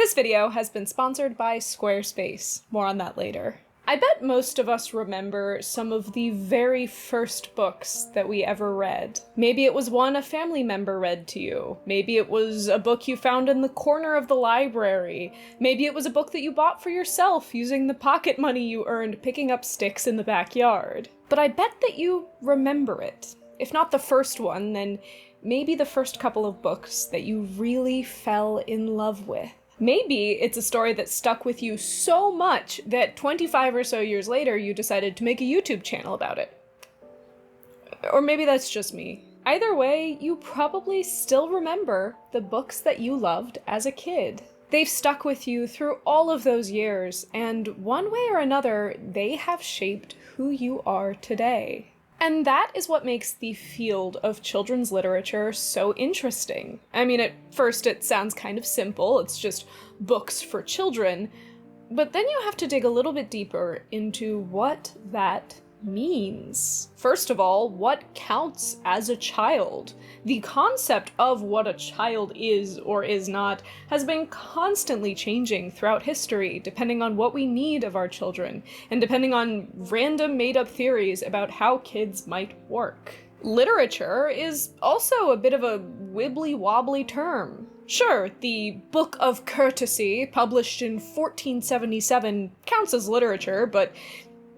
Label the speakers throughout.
Speaker 1: This video has been sponsored by Squarespace. More on that later. I bet most of us remember some of the very first books that we ever read. Maybe it was one a family member read to you. Maybe it was a book you found in the corner of the library. Maybe it was a book that you bought for yourself using the pocket money you earned picking up sticks in the backyard. But I bet that you remember it. If not the first one, then maybe the first couple of books that you really fell in love with. Maybe it's a story that stuck with you so much that 25 or so years later you decided to make a YouTube channel about it. Or maybe that's just me. Either way, you probably still remember the books that you loved as a kid. They've stuck with you through all of those years, and one way or another, they have shaped who you are today. And that is what makes the field of children's literature so interesting. I mean, at first it sounds kind of simple, it's just books for children, but then you have to dig a little bit deeper into what that means. First of all, what counts as a child? The concept of what a child is or is not has been constantly changing throughout history, depending on what we need of our children, and depending on random made-up theories about how kids might work. Literature is also a bit of a wibbly-wobbly term. Sure, the Book of Courtesy, published in 1477, counts as literature, but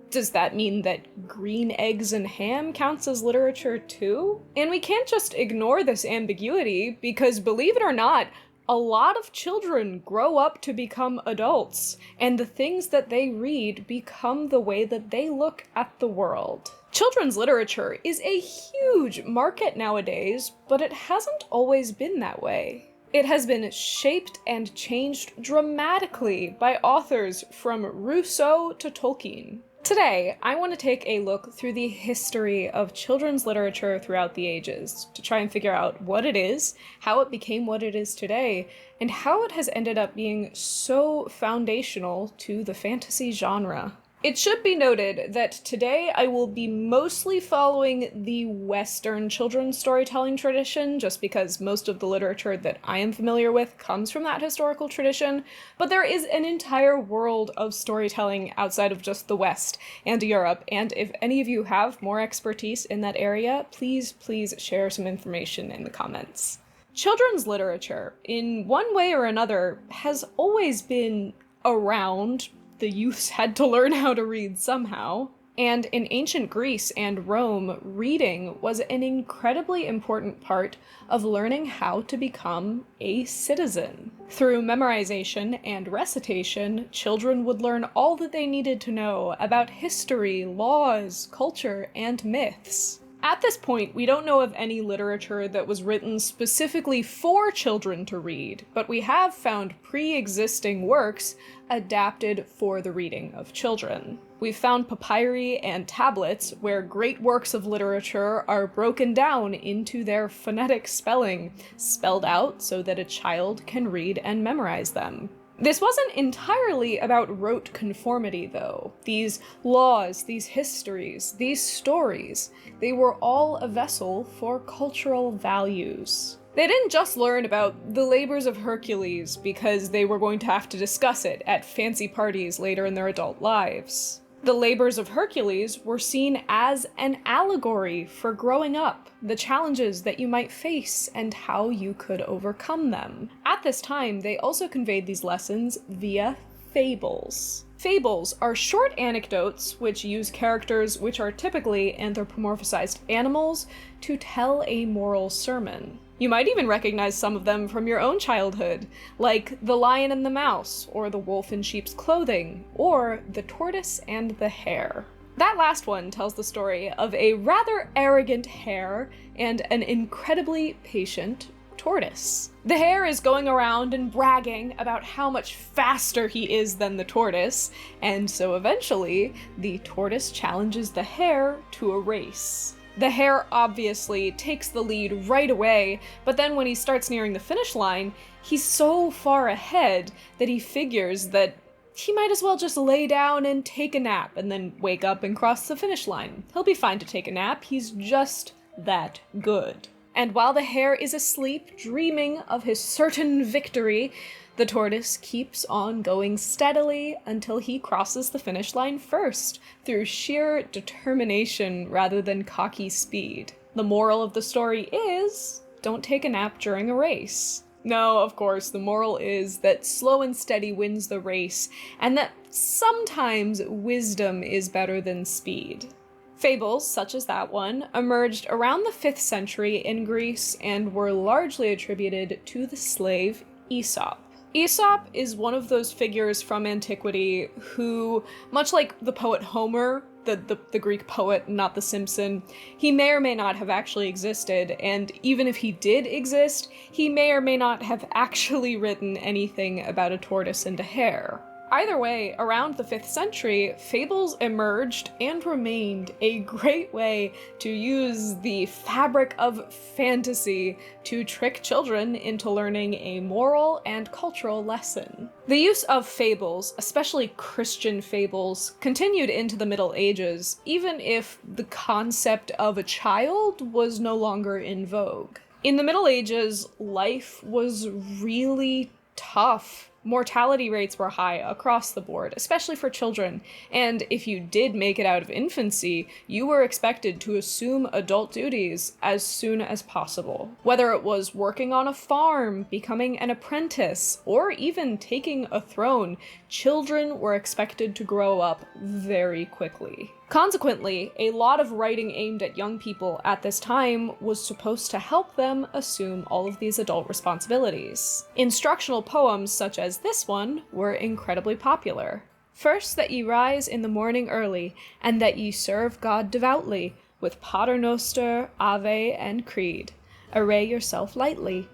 Speaker 1: does that mean that Green Eggs and Ham counts as literature too? And we can't just ignore this ambiguity, because believe it or not, a lot of children grow up to become adults, and the things that they read become the way that they look at the world. Children's literature is a huge market nowadays, but it hasn't always been that way. It has been shaped and changed dramatically by authors from Rousseau to Tolkien. Today, I want to take a look through the history of children's literature throughout the ages, to try and figure out what it is, how it became what it is today, and how it has ended up being so foundational to the fantasy genre. It should be noted that today I will be mostly following the Western children's storytelling tradition, just because most of the literature that I am familiar with comes from that historical tradition, but there is an entire world of storytelling outside of just the West and Europe, and if any of you have more expertise in that area, please share some information in the comments. Children's literature, in one way or another, has always been around. The youths had to learn how to read somehow. And in ancient Greece and Rome, reading was an incredibly important part of learning how to become a citizen. Through memorization and recitation, children would learn all that they needed to know about history, laws, culture, and myths. At this point, we don't know of any literature that was written specifically for children to read, but we have found pre-existing works adapted for the reading of children. We've found papyri and tablets where great works of literature are broken down into their phonetic spelling, spelled out so that a child can read and memorize them. This wasn't entirely about rote conformity, though. These laws, these histories, these stories, they were all a vessel for cultural values. They didn't just learn about the labors of Hercules because they were going to have to discuss it at fancy parties later in their adult lives. The labors of Hercules were seen as an allegory for growing up, the challenges that you might face, and how you could overcome them. At this time, they also conveyed these lessons via fables. Fables are short anecdotes which use characters which are typically anthropomorphized animals to tell a moral sermon. You might even recognize some of them from your own childhood, like The Lion and the Mouse, or The Wolf in Sheep's Clothing, or The Tortoise and the Hare. That last one tells the story of a rather arrogant hare and an incredibly patient tortoise. The hare is going around and bragging about how much faster he is than the tortoise, and so eventually, the tortoise challenges the hare to a race. The hare obviously takes the lead right away, but then when he starts nearing the finish line, he's so far ahead that he figures that he might as well just lay down and take a nap and then wake up and cross the finish line. He'll be fine to take a nap, he's just that good. And while the hare is asleep, dreaming of his certain victory, The tortoise keeps on going steadily until he crosses the finish line first, through sheer determination rather than cocky speed. The moral of the story is, don't take a nap during a race. No, of course, the moral is that slow and steady wins the race, and that sometimes wisdom is better than speed. Fables, such as that one, emerged around the 5th century in Greece and were largely attributed to the slave Aesop. Aesop is one of those figures from antiquity who, much like the poet Homer, the Greek poet, not the Simpson, he may or may not have actually existed, and even if he did exist, he may or may not have actually written anything about a tortoise and a hare. Either way, around the 5th century, fables emerged and remained a great way to use the fabric of fantasy to trick children into learning a moral and cultural lesson. The use of fables, especially Christian fables, continued into the Middle Ages, even if the concept of a child was no longer in vogue. In the Middle Ages, life was really tough. Mortality rates were high across the board, especially for children, and if you did make it out of infancy, you were expected to assume adult duties as soon as possible. Whether it was working on a farm, becoming an apprentice, or even taking a throne, children were expected to grow up very quickly. Consequently, a lot of writing aimed at young people at this time was supposed to help them assume all of these adult responsibilities. Instructional poems such as this one were incredibly popular. First, that ye rise in the morning early, and that ye serve God devoutly, with Paternoster, Ave, and Creed. Array yourself lightly.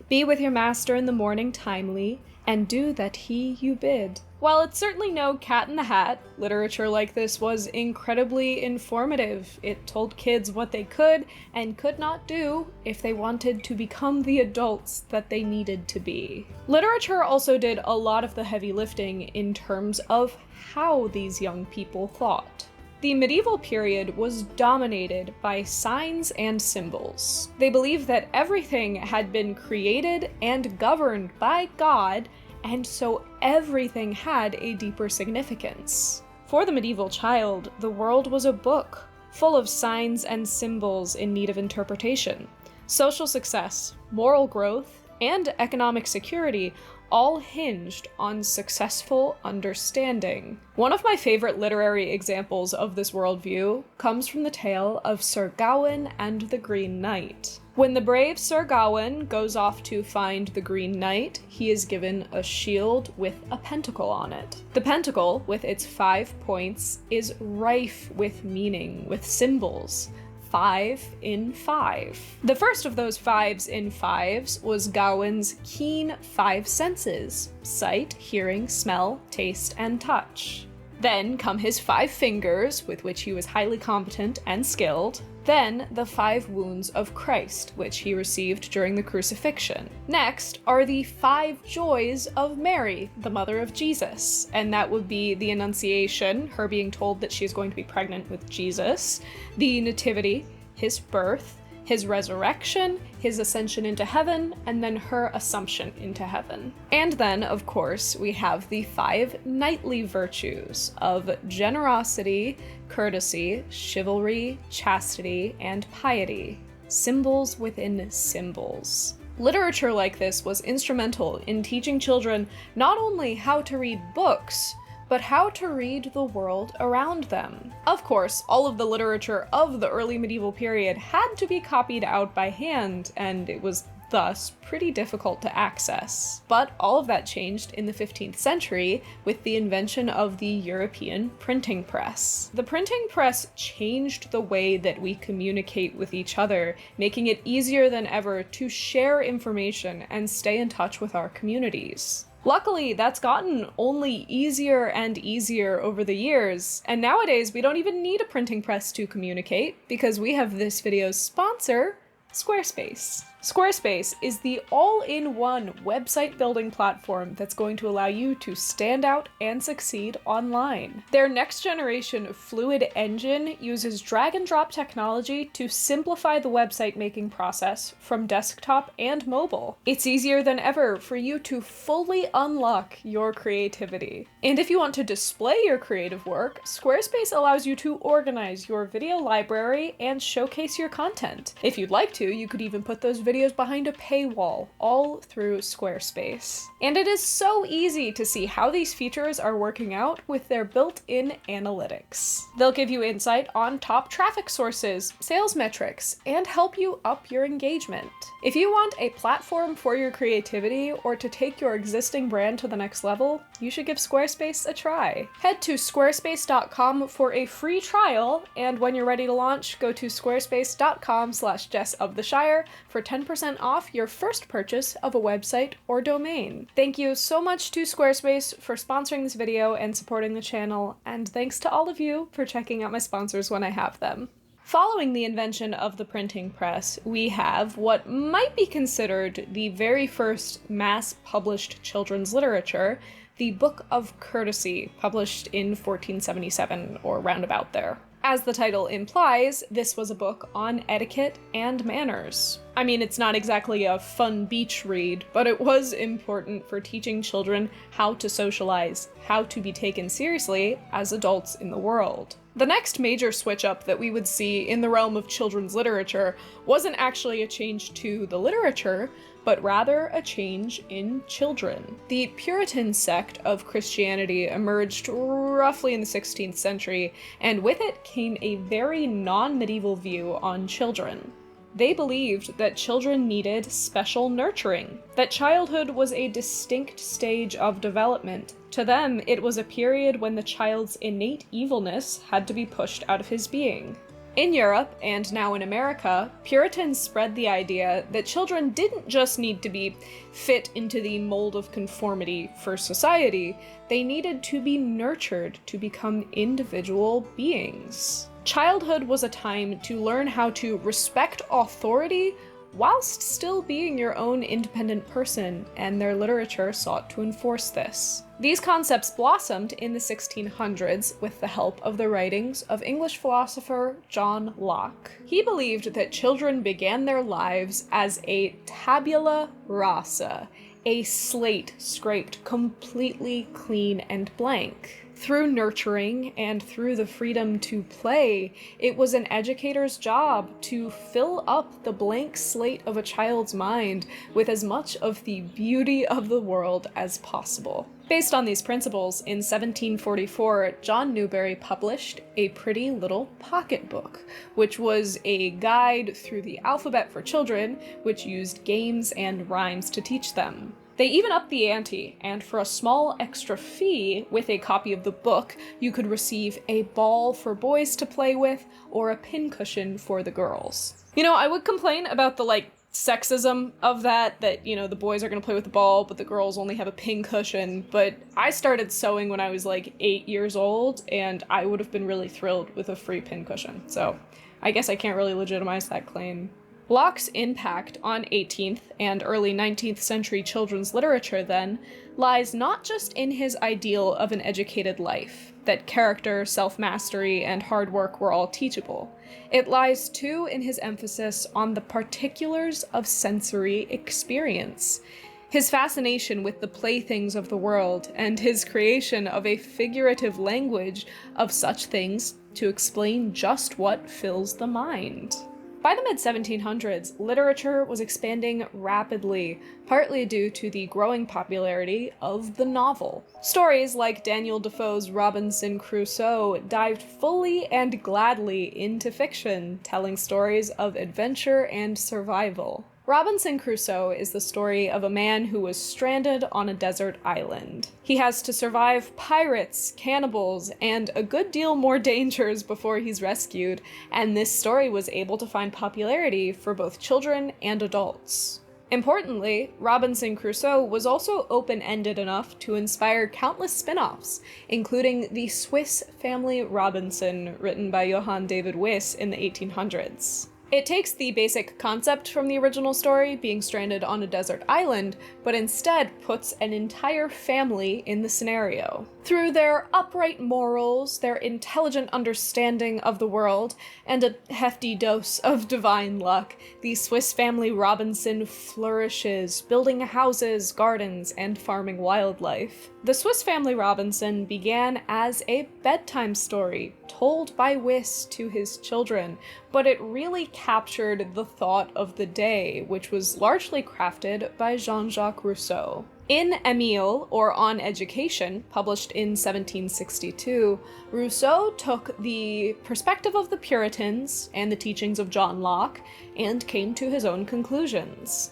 Speaker 1: Be with your master in the morning timely, and do that he you bid. While it's certainly no Cat in the Hat, literature like this was incredibly informative. It told kids what they could and could not do if they wanted to become the adults that they needed to be. Literature also did a lot of the heavy lifting in terms of how these young people thought. The medieval period was dominated by signs and symbols. They believed that everything had been created and governed by God, and so everything had a deeper significance. For the medieval child, the world was a book, full of signs and symbols in need of interpretation. Social success, moral growth, and economic security all hinged on successful understanding. One of my favorite literary examples of this worldview comes from the tale of Sir Gawain and the Green Knight. When the brave Sir Gawain goes off to find the Green Knight, he is given a shield with a pentacle on it. The pentacle, with its 5 points, is rife with meaning, with symbols. 5 in 5. The first of those 5s in 5s was Gawain's keen 5 senses: sight, hearing, smell, taste, and touch. Then come his 5 fingers, with which he was highly competent and skilled. Then the 5 wounds of Christ, which he received during the crucifixion. Next are the 5 joys of Mary, the mother of Jesus, and that would be the Annunciation, her being told that she is going to be pregnant with Jesus, the Nativity, his birth, his resurrection, his ascension into heaven, and then her assumption into heaven. And then, of course, we have the 5 knightly virtues of generosity, courtesy, chivalry, chastity, and piety. Symbols within symbols. Literature like this was instrumental in teaching children not only how to read books, but how to read the world around them. Of course, all of the literature of the early medieval period had to be copied out by hand, and it was thus pretty difficult to access. But all of that changed in the 15th century with the invention of the European printing press. The printing press changed the way that we communicate with each other, making it easier than ever to share information and stay in touch with our communities. Luckily, that's gotten only easier and easier over the years, and nowadays we don't even need a printing press to communicate because we have this video's sponsor, Squarespace. Squarespace is the all-in-one website building platform that's going to allow you to stand out and succeed online. Their next-generation Fluid engine uses drag-and-drop technology to simplify the website making process from desktop and mobile. It's easier than ever for you to fully unlock your creativity. And if you want to display your creative work, Squarespace allows you to organize your video library and showcase your content. If you'd like to, you could even put those videos behind a paywall, all through Squarespace. And it is so easy to see how these features are working out with their built-in analytics. They'll give you insight on top traffic sources, sales metrics, and help you up your engagement. If you want a platform for your creativity or to take your existing brand to the next level, you should give Squarespace a try. Head to squarespace.com for a free trial, and when you're ready to launch, go to squarespace.com/JessOfTheShire for 10% off your first purchase of a website or domain. Thank you so much to Squarespace for sponsoring this video and supporting the channel, and thanks to all of you for checking out my sponsors when I have them. Following the invention of the printing press, we have what might be considered the very first mass-published children's literature, the Book of Courtesy, published in 1477, or roundabout there. As the title implies, this was a book on etiquette and manners. I mean, it's not exactly a fun beach read, but it was important for teaching children how to socialize, how to be taken seriously as adults in the world. The next major switch up that we would see in the realm of children's literature wasn't actually a change to the literature, but rather a change in children. The Puritan sect of Christianity emerged roughly in the 16th century, and with it came a very non-medieval view on children. They believed that children needed special nurturing, that childhood was a distinct stage of development. To them, it was a period when the child's innate evilness had to be pushed out of his being. In Europe, and now in America, Puritans spread the idea that children didn't just need to be fit into the mold of conformity for society, they needed to be nurtured to become individual beings. Childhood was a time to learn how to respect authority whilst still being your own independent person, and their literature sought to enforce this. These concepts blossomed in the 1600s with the help of the writings of English philosopher John Locke. He believed that children began their lives as a tabula rasa, a slate scraped completely clean and blank. Through nurturing and through the freedom to play, it was an educator's job to fill up the blank slate of a child's mind with as much of the beauty of the world as possible. Based on these principles, in 1744, John Newbery published A Pretty Little Pocketbook, which was a guide through the alphabet for children, which used games and rhymes to teach them. They even upped the ante, and for a small extra fee, with a copy of the book, you could receive a ball for boys to play with, or a pincushion for the girls. You know, I would complain about the, sexism of that, the boys are gonna play with the ball, but the girls only have a pincushion, but I started sewing when I was, 8 years old, and I would have been really thrilled with a free pincushion, so I guess I can't really legitimize that claim. Locke's impact on 18th and early 19th century children's literature, then, lies not just in his ideal of an educated life, that character, self-mastery, and hard work were all teachable. It lies, too, in his emphasis on the particulars of sensory experience. His fascination with the playthings of the world, and his creation of a figurative language of such things to explain just what fills the mind. By the mid-1700s, literature was expanding rapidly, partly due to the growing popularity of the novel. Stories like Daniel Defoe's Robinson Crusoe dived fully and gladly into fiction, telling stories of adventure and survival. Robinson Crusoe is the story of a man who was stranded on a desert island. He has to survive pirates, cannibals, and a good deal more dangers before he's rescued, and this story was able to find popularity for both children and adults. Importantly, Robinson Crusoe was also open-ended enough to inspire countless spin-offs, including the Swiss Family Robinson, written by Johann David Wyss in the 1800s. It takes the basic concept from the original story, being stranded on a desert island, but instead puts an entire family in the scenario. Through their upright morals, their intelligent understanding of the world, and a hefty dose of divine luck, the Swiss Family Robinson flourishes, building houses, gardens, and farming wildlife. The Swiss Family Robinson began as a bedtime story told by Wyss to his children, but it really captured the thought of the day, which was largely crafted by Jean-Jacques Rousseau. In Emile, or On Education, published in 1762, Rousseau took the perspective of the Puritans and the teachings of John Locke and came to his own conclusions.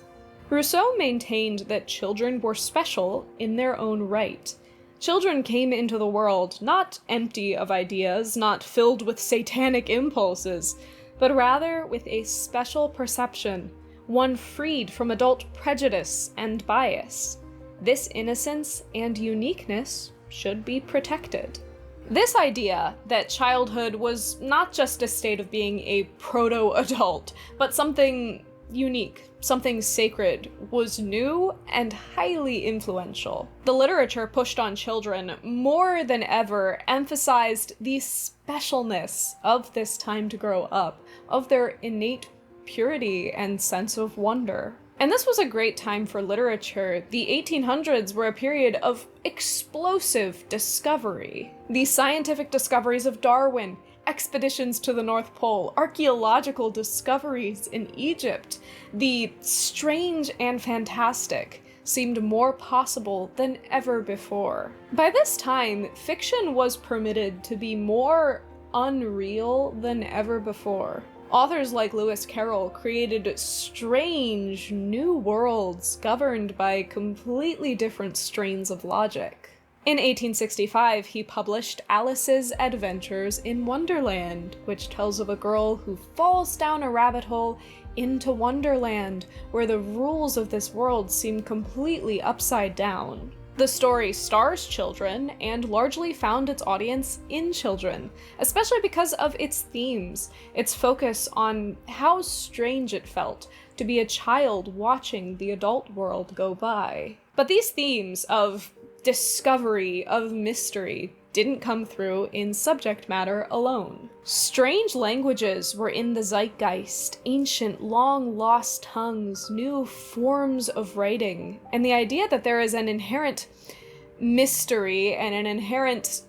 Speaker 1: Rousseau maintained that children were special in their own right. Children came into the world not empty of ideas, not filled with satanic impulses, but rather with a special perception, one freed from adult prejudice and bias. This innocence and uniqueness should be protected. This idea that childhood was not just a state of being a proto-adult, but something unique, something sacred, was new and highly influential. The literature pushed on children more than ever emphasized the specialness of this time to grow up, of their innate purity and sense of wonder. And this was a great time for literature. The 1800s were a period of explosive discovery. The scientific discoveries of Darwin, expeditions to the North Pole, archaeological discoveries in Egypt, the strange and fantastic seemed more possible than ever before. By this time, fiction was permitted to be more unreal than ever before. Authors like Lewis Carroll created strange new worlds governed by completely different strains of logic. In 1865, he published Alice's Adventures in Wonderland, which tells of a girl who falls down a rabbit hole into Wonderland, where the rules of this world seem completely upside down. The story stars children and largely found its audience in children, especially because of its themes, its focus on how strange it felt to be a child watching the adult world go by. But these themes of discovery, of mystery, didn't come through in subject matter alone. Strange languages were in the zeitgeist, ancient, long-lost tongues, new forms of writing, and the idea that there is an inherent mystery and an inherent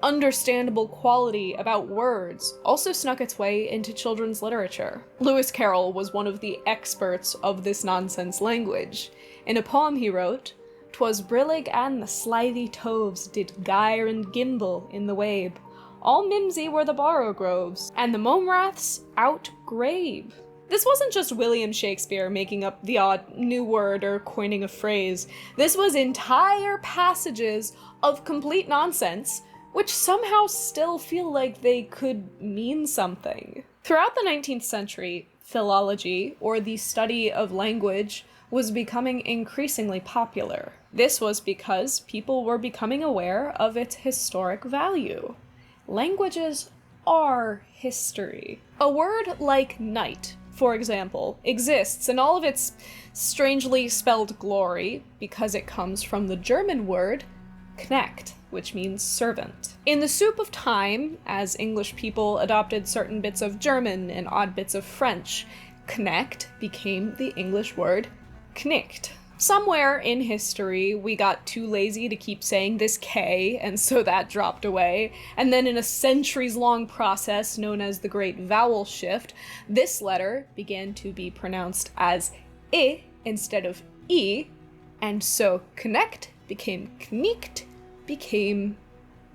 Speaker 1: understandable quality about words also snuck its way into children's literature. Lewis Carroll was one of the experts of this nonsense language. In a poem he wrote, "'Twas brillig and the slithy toves did gyre and gimble in the wabe. All mimsy were the borogoves, and the momraths outgrabe." This wasn't just William Shakespeare making up the odd new word or coining a phrase. This was entire passages of complete nonsense, which somehow still feel like they could mean something. Throughout the 19th century, philology, or the study of language, was becoming increasingly popular. This was because people were becoming aware of its historic value. Languages are history. A word like night, for example, exists in all of its strangely spelled glory because it comes from the German word knecht, which means servant. In the soup of time, as English people adopted certain bits of German and odd bits of French, knecht became the English word knicht. Somewhere in history, we got too lazy to keep saying this K, and so that dropped away. And then in a centuries-long process known as the Great Vowel Shift, this letter began to be pronounced as I instead of E, and so knecht became knicht, became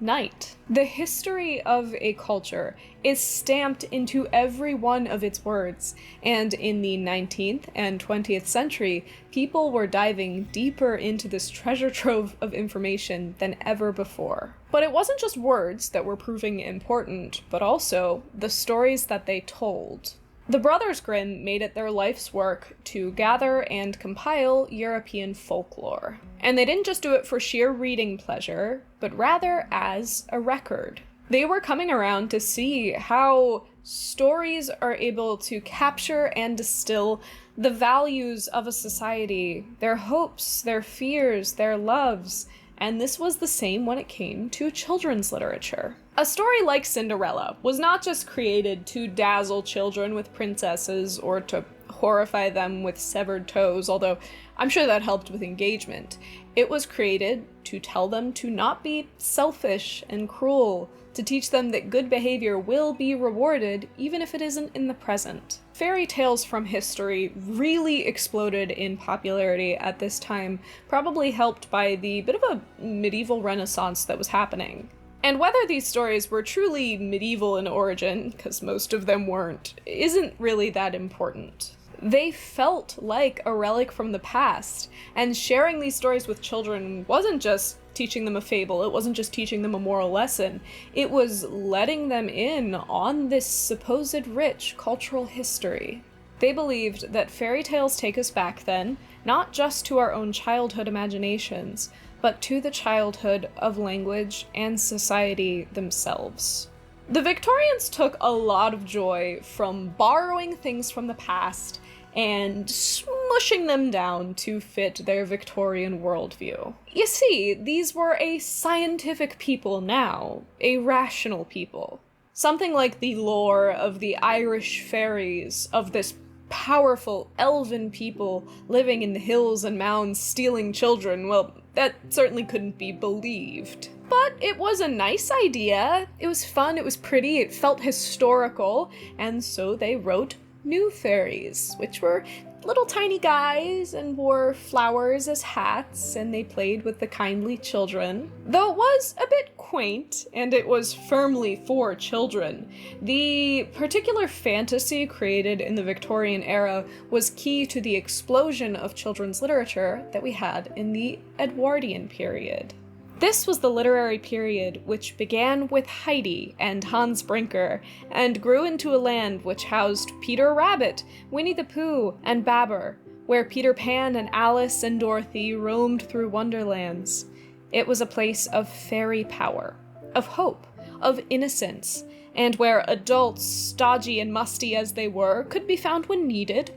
Speaker 1: night. The history of a culture is stamped into every one of its words, and in the 19th and 20th century, people were diving deeper into this treasure trove of information than ever before. But it wasn't just words that were proving important, but also the stories that they told. The Brothers Grimm made it their life's work to gather and compile European folklore. And they didn't just do it for sheer reading pleasure, but rather as a record. They were coming around to see how stories are able to capture and distill the values of a society, their hopes, their fears, their loves, and this was the same when it came to children's literature. A story like Cinderella was not just created to dazzle children with princesses or to horrify them with severed toes, although I'm sure that helped with engagement. It was created to tell them to not be selfish and cruel, to teach them that good behavior will be rewarded even if it isn't in the present. Fairy tales from history really exploded in popularity at this time, probably helped by the bit of a medieval renaissance that was happening. And whether these stories were truly medieval in origin, because most of them weren't, isn't really that important. They felt like a relic from the past, and sharing these stories with children wasn't just teaching them a fable, it wasn't just teaching them a moral lesson, it was letting them in on this supposed rich cultural history. They believed that fairy tales take us back then, not just to our own childhood imaginations, but to the childhood of language and society themselves. The Victorians took a lot of joy from borrowing things from the past and smushing them down to fit their Victorian worldview. You see, these were a scientific people now, a rational people. Something like the lore of the Irish fairies, of this powerful elven people living in the hills and mounds stealing children, well, that certainly couldn't be believed. But it was a nice idea, it was fun, it was pretty, it felt historical, and so they wrote new fairies, which were little tiny guys and wore flowers as hats, and they played with the kindly children. Though it was a bit quaint, and it was firmly for children, the particular fantasy created in the Victorian era was key to the explosion of children's literature that we had in the Edwardian period. This was the literary period which began with Heidi and Hans Brinker, and grew into a land which housed Peter Rabbit, Winnie the Pooh, and Babber, where Peter Pan and Alice and Dorothy roamed through wonderlands. It was a place of fairy power, of hope, of innocence, and where adults, stodgy and musty as they were, could be found when needed.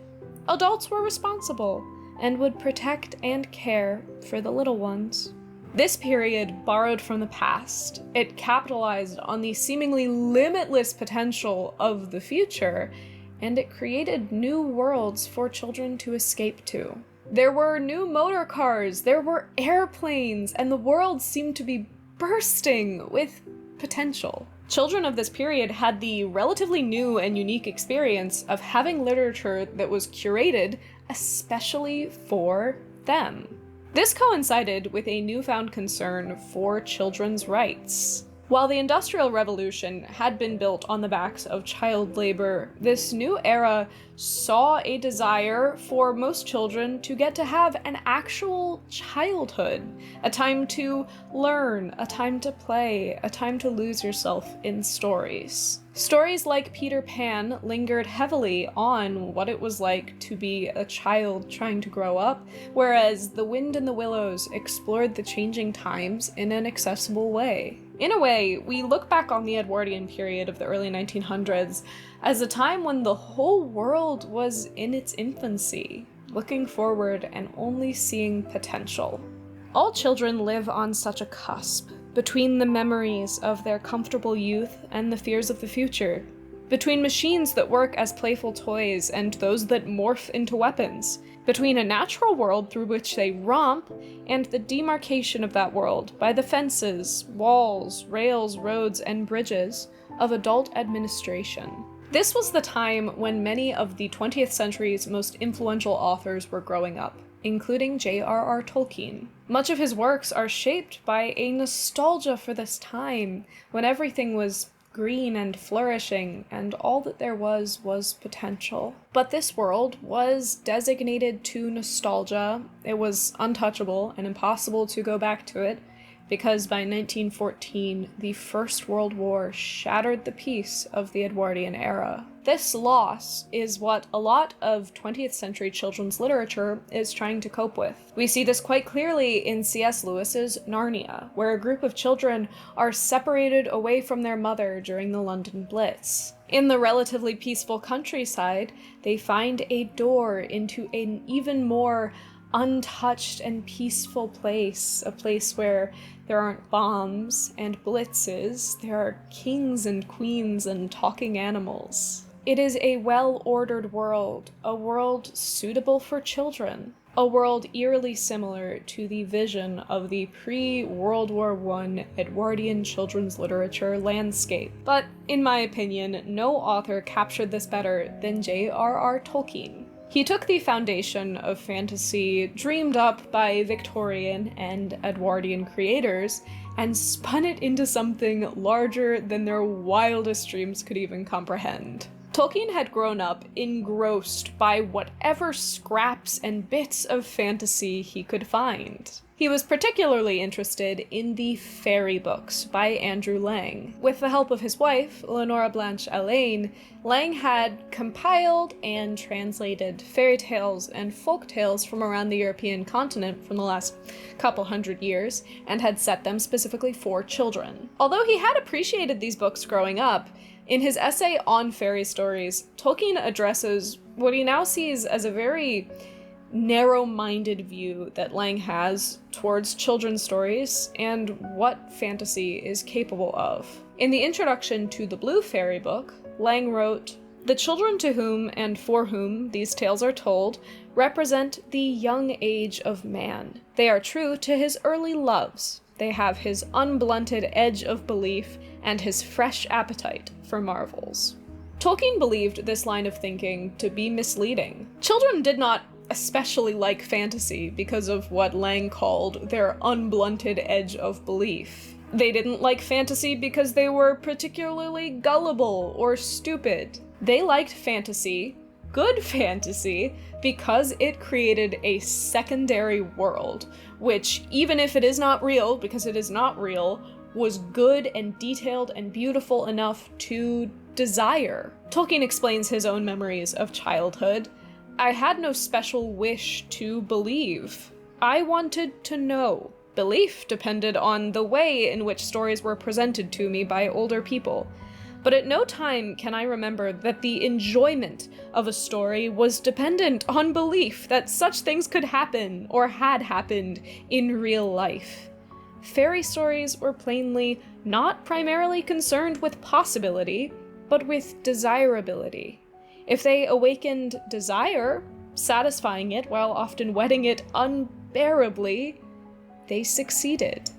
Speaker 1: Adults were responsible, and would protect and care for the little ones. This period borrowed from the past. It capitalized on the seemingly limitless potential of the future, and it created new worlds for children to escape to. There were new motor cars, there were airplanes, and the world seemed to be bursting with potential. Children of this period had the relatively new and unique experience of having literature that was curated especially for them. This coincided with a newfound concern for children's rights. While the Industrial Revolution had been built on the backs of child labor, this new era saw a desire for most children to get to have an actual childhood, a time to learn, a time to play, a time to lose yourself in stories. Stories like Peter Pan lingered heavily on what it was like to be a child trying to grow up, whereas The Wind in the Willows explored the changing times in an accessible way. In a way, we look back on the Edwardian period of the early 1900s as a time when the whole world was in its infancy, looking forward and only seeing potential. All children live on such a cusp, between the memories of their comfortable youth and the fears of the future, between machines that work as playful toys and those that morph into weapons, between a natural world through which they romp and the demarcation of that world by the fences, walls, rails, roads, and bridges of adult administration. This was the time when many of the 20th century's most influential authors were growing up, including J.R.R. Tolkien. Much of his works are shaped by a nostalgia for this time, when everything was green and flourishing, and all that there was potential. But this world was designated to nostalgia. It was untouchable and impossible to go back to it, because by 1914, the First World War shattered the peace of the Edwardian era. This loss is what a lot of 20th century children's literature is trying to cope with. We see this quite clearly in C.S. Lewis's Narnia, where a group of children are separated away from their mother during the London Blitz. In the relatively peaceful countryside, they find a door into an even more untouched and peaceful place, a place where there aren't bombs and blitzes, there are kings and queens and talking animals. It is a well-ordered world, a world suitable for children, a world eerily similar to the vision of the pre-World War I Edwardian children's literature landscape. But, in my opinion, no author captured this better than J.R.R. Tolkien. He took the foundation of fantasy dreamed up by Victorian and Edwardian creators and spun it into something larger than their wildest dreams could even comprehend. Tolkien had grown up engrossed by whatever scraps and bits of fantasy he could find. He was particularly interested in the fairy books by Andrew Lang. With the help of his wife, Leonora Blanche Alleyne, Lang had compiled and translated fairy tales and folk tales from around the European continent from the last couple hundred years, and had set them specifically for children. Although he had appreciated these books growing up, in his essay on fairy stories, Tolkien addresses what he now sees as a very narrow-minded view that Lang has towards children's stories and what fantasy is capable of. In the introduction to the Blue Fairy book, Lang wrote, "The children to whom and for whom these tales are told represent the young age of man. They are true to his early loves. They have his unblunted edge of belief and his fresh appetite for marvels." Tolkien believed this line of thinking to be misleading. Children did not especially like fantasy because of what Lang called their unblunted edge of belief. They didn't like fantasy because they were particularly gullible or stupid. They liked fantasy, good fantasy, because it created a secondary world, which, even if it is not real, because it is not real, was good and detailed and beautiful enough to desire. Tolkien explains his own memories of childhood. "I had no special wish to believe. I wanted to know. Belief depended on the way in which stories were presented to me by older people. But at no time can I remember that the enjoyment of a story was dependent on belief that such things could happen or had happened in real life. Fairy stories were plainly not primarily concerned with possibility, but with desirability. If they awakened desire, satisfying it while often whetting it unbearably, they succeeded."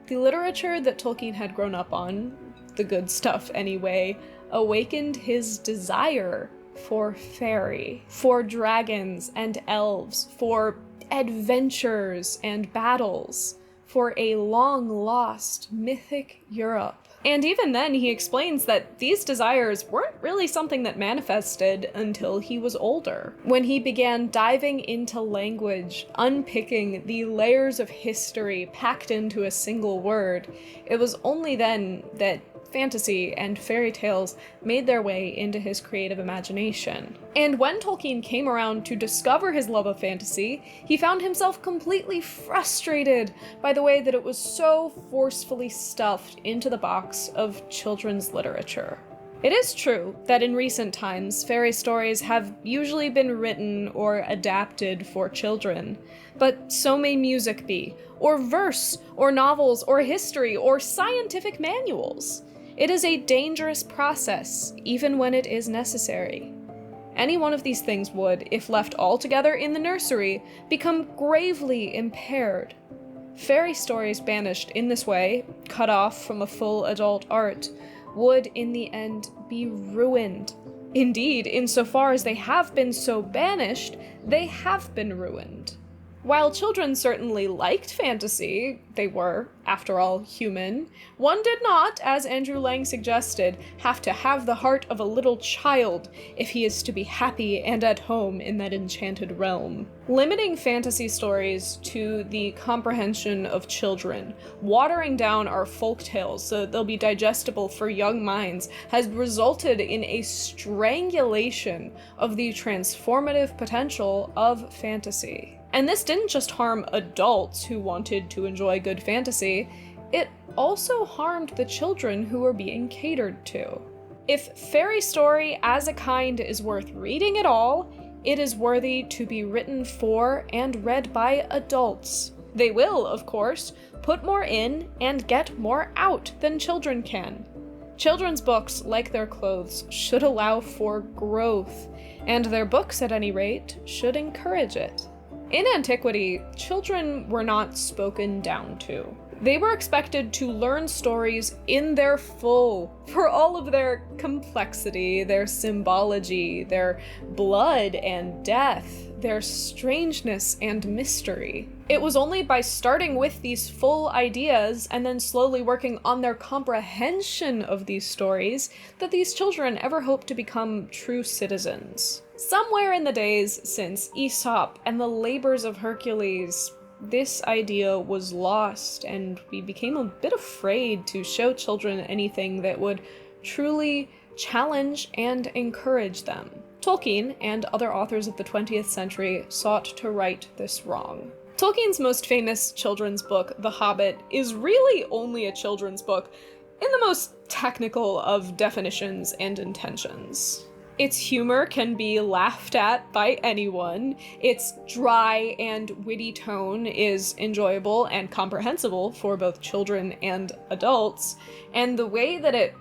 Speaker 1: The literature that Tolkien had grown up on, the good stuff anyway, awakened his desire for fairy, for dragons and elves, for adventures and battles, for a long-lost mythic Europe. And even then, he explains that these desires weren't really something that manifested until he was older. When he began diving into language, unpicking the layers of history packed into a single word, it was only then that fantasy and fairy tales made their way into his creative imagination. And when Tolkien came around to discover his love of fantasy, he found himself completely frustrated by the way that it was so forcefully stuffed into the box of children's literature. It is true that in recent times, fairy stories have usually been written or adapted for children, but so may music be, or verse, or novels, or history, or scientific manuals. It is a dangerous process, even when it is necessary. Any one of these things would, if left altogether in the nursery, become gravely impaired. Fairy stories banished in this way, cut off from a full adult art, would in the end be ruined. Indeed, insofar as they have been so banished, they have been ruined. While children certainly liked fantasy, they were, after all, human, one did not, as Andrew Lang suggested, have to have the heart of a little child if he is to be happy and at home in that enchanted realm. Limiting fantasy stories to the comprehension of children, watering down our folktales so that they'll be digestible for young minds, has resulted in a strangulation of the transformative potential of fantasy. And this didn't just harm adults who wanted to enjoy good fantasy, it also harmed the children who were being catered to. If fairy story as a kind is worth reading at all, it is worthy to be written for and read by adults. They will, of course, put more in and get more out than children can. Children's books, like their clothes, should allow for growth, and their books, at any rate, should encourage it. In antiquity, children were not spoken down to. They were expected to learn stories in their full, for all of their complexity, their symbology, their blood and death, their strangeness and mystery. It was only by starting with these full ideas and then slowly working on their comprehension of these stories that these children ever hoped to become true citizens. Somewhere in the days since Aesop and the labors of Hercules, this idea was lost, and we became a bit afraid to show children anything that would truly challenge and encourage them. Tolkien and other authors of the 20th century sought to right this wrong. Tolkien's most famous children's book, The Hobbit, is really only a children's book in the most technical of definitions and intentions. Its humor can be laughed at by anyone, its dry and witty tone is enjoyable and comprehensible for both children and adults, and the way that it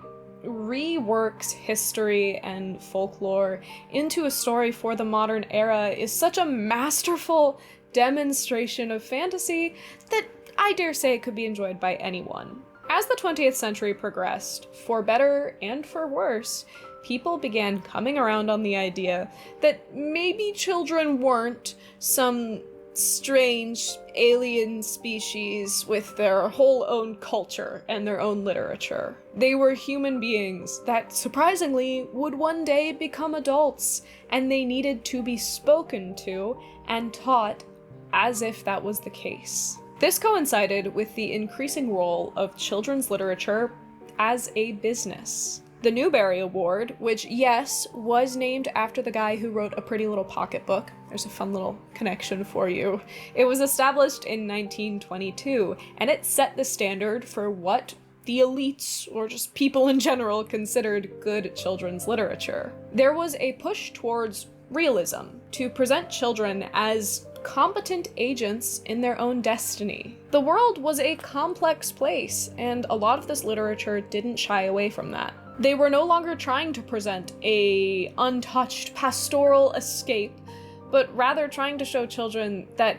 Speaker 1: reworks history and folklore into a story for the modern era is such a masterful demonstration of fantasy that I dare say it could be enjoyed by anyone. As the 20th century progressed, for better and for worse, people began coming around on the idea that maybe children weren't some strange alien species with their whole own culture and their own literature. They were human beings that surprisingly would one day become adults, and they needed to be spoken to and taught as if that was the case. This coincided with the increasing role of children's literature as a business. The Newbery Award, which, yes, was named after the guy who wrote A Pretty Little Pocketbook. There's a fun little connection for you. It was established in 1922, and it set the standard for what the elites, or just people in general, considered good children's literature. There was a push towards realism, to present children as competent agents in their own destiny. The world was a complex place, and a lot of this literature didn't shy away from that. They were no longer trying to present a untouched pastoral escape, but rather trying to show children that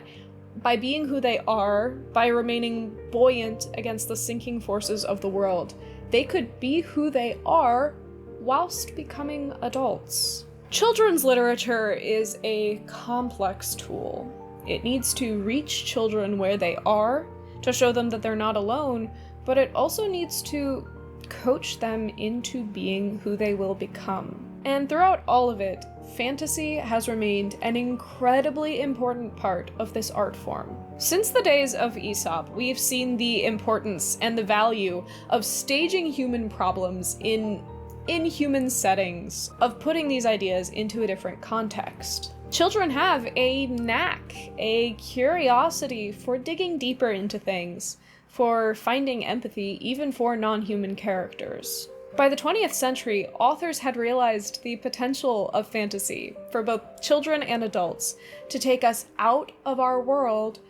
Speaker 1: by being who they are, by remaining buoyant against the sinking forces of the world, they could be who they are whilst becoming adults. Children's literature is a complex tool. It needs to reach children where they are, to show them that they're not alone, but it also needs to coach them into being who they will become. And throughout all of it, fantasy has remained an incredibly important part of this art form. Since the days of Aesop, we've seen the importance and the value of staging human problems in human settings, of putting these ideas into a different context. Children have a knack, a curiosity for digging deeper into things, for finding empathy even for non-human characters. By the 20th century, authors had realized the potential of fantasy for both children and adults to take us out of our world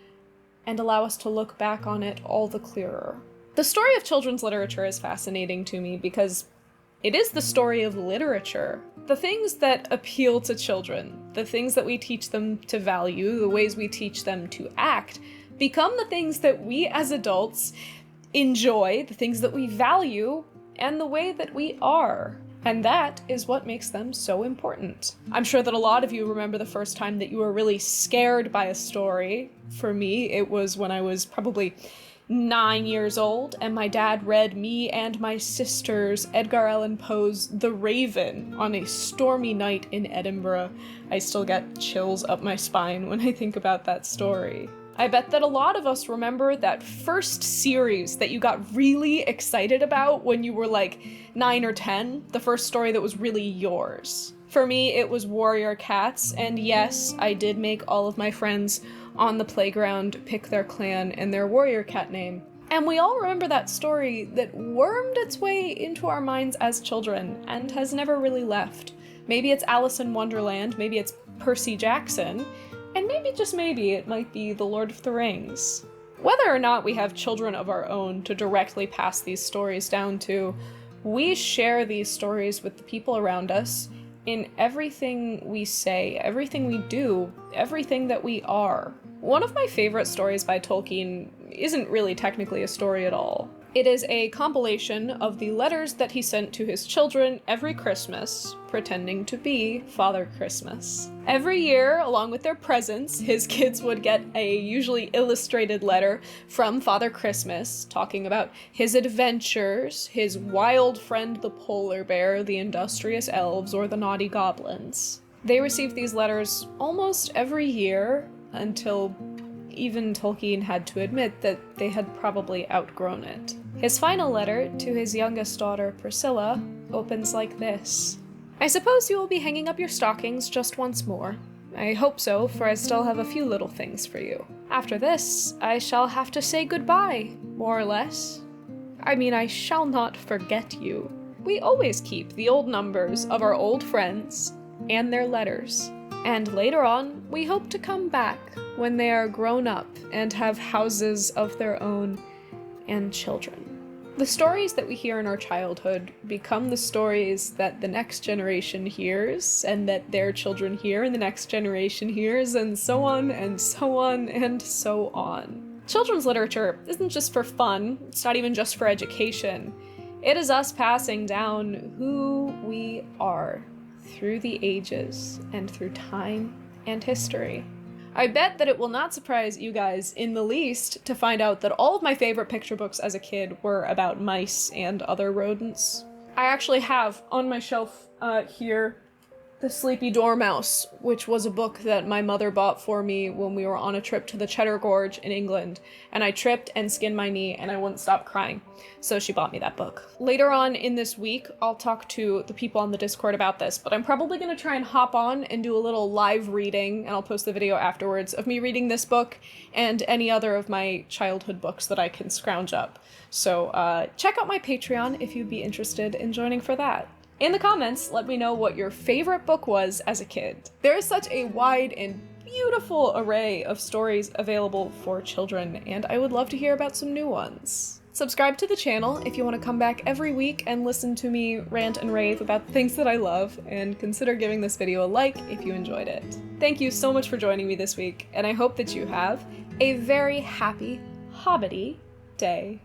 Speaker 1: and allow us to look back on it all the clearer. The story of children's literature is fascinating to me because it is the story of literature. The things that appeal to children, the things that we teach them to value, the ways we teach them to act, become the things that we as adults enjoy, the things that we value, and the way that we are. And that is what makes them so important. I'm sure that a lot of you remember the first time that you were really scared by a story. For me, it was when I was probably 9 years old, and my dad read me and my sisters Edgar Allan Poe's The Raven on a stormy night in Edinburgh. I still get chills up my spine when I think about that story. I bet that a lot of us remember that first series that you got really excited about when you were like 9 or 10, the first story that was really yours. For me, it was Warrior Cats, and yes, I did make all of my friends on the playground pick their clan and their warrior cat name. And we all remember that story that wormed its way into our minds as children and has never really left. Maybe it's Alice in Wonderland, maybe it's Percy Jackson, and maybe, just maybe, it might be The Lord of the Rings. Whether or not we have children of our own to directly pass these stories down to, we share these stories with the people around us in everything we say, everything we do, everything that we are. One of my favorite stories by Tolkien isn't really technically a story at all. It is a compilation of the letters that he sent to his children every Christmas, pretending to be Father Christmas. Every year, along with their presents, his kids would get a usually illustrated letter from Father Christmas, talking about his adventures, his wild friend the polar bear, the industrious elves, or the naughty goblins. They received these letters almost every year, until even Tolkien had to admit that they had probably outgrown it. His final letter to his youngest daughter, Priscilla, opens like this. I suppose you will be hanging up your stockings just once more. I hope so, for I still have a few little things for you. After this, I shall have to say goodbye, more or less. I mean, I shall not forget you. We always keep the old numbers of our old friends and their letters. And later on, we hope to come back when they are grown up and have houses of their own and children. The stories that we hear in our childhood become the stories that the next generation hears, and that their children hear, and the next generation hears, and so on, and so on, and so on. Children's literature isn't just for fun, it's not even just for education. It is us passing down who we are through the ages and through time and history. I bet that it will not surprise you guys in the least to find out that all of my favorite picture books as a kid were about mice and other rodents. I actually have on my shelf here The Sleepy Dormouse, which was a book that my mother bought for me when we were on a trip to the Cheddar Gorge in England, and I tripped and skinned my knee and I wouldn't stop crying, so she bought me that book. Later on in this week, I'll talk to the people on the Discord about this, but I'm probably going to try and hop on and do a little live reading, and I'll post the video afterwards, of me reading this book and any other of my childhood books that I can scrounge up. So check out my Patreon if you'd be interested in joining for that. In the comments, let me know what your favorite book was as a kid. There is such a wide and beautiful array of stories available for children, and I would love to hear about some new ones. Subscribe to the channel if you want to come back every week and listen to me rant and rave about the things that I love, and consider giving this video a like if you enjoyed it. Thank you so much for joining me this week, and I hope that you have a very happy, hobbity day.